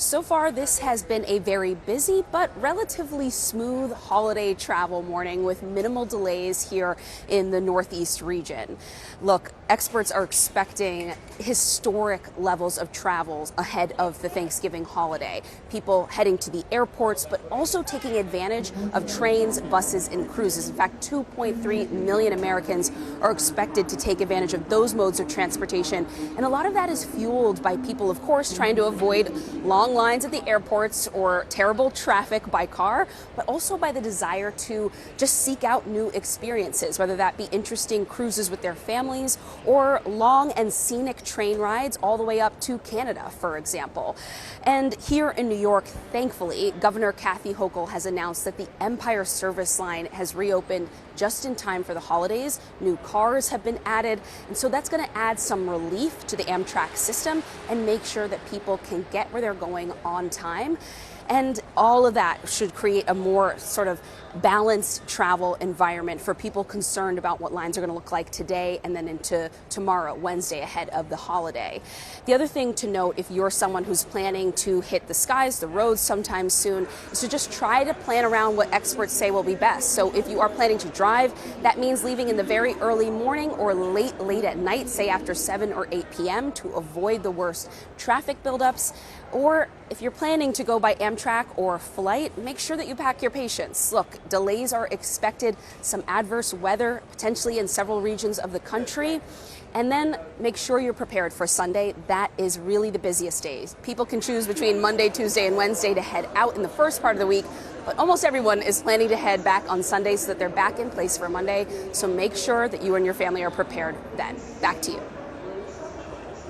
So far, this has been a very busy but relatively smooth holiday travel morning with minimal delays here in the Northeast region. Look, experts are expecting historic levels of travel ahead of the Thanksgiving holiday. People heading to the airports, but also taking advantage of trains, buses, and cruises. In fact, 2.3 million Americans are expected to take advantage of those modes of transportation. And a lot of that is fueled by people, of course, trying to avoid long lines at the airports or terrible traffic by car, but also by the desire to just seek out new experiences, whether that be interesting cruises with their families or long and scenic train rides all the way up to Canada, for example. And here in New York, thankfully, Governor Kathy Hochul has announced that the Empire Service Line has reopened just in time for the holidays. New cars have been added, and so that's going to add some relief to the Amtrak system and make sure that people can get where they're going on time. And all of that should create a more sort of balanced travel environment for people concerned about what lines are going to look like today and then into tomorrow, Wednesday, ahead of the holiday. The other thing to note, if you're someone who's planning to hit the skies, the roads sometime soon, is to just try to plan around what experts say will be best. So if you are planning to drive, that means leaving in the very early morning or late at night, say after 7 or 8 p.m. to avoid the worst traffic buildups. Or if you're planning to go by Amtrak or flight, make sure that you pack your patience. Look, delays are expected, some adverse weather potentially in several regions of the country. And then make sure you're prepared for Sunday. That is really the busiest day. People can choose between Monday, Tuesday, and Wednesday to head out in the first part of the week, but almost everyone is planning to head back on Sunday so that they're back in place for Monday. So make sure that you and your family are prepared then. Back to you.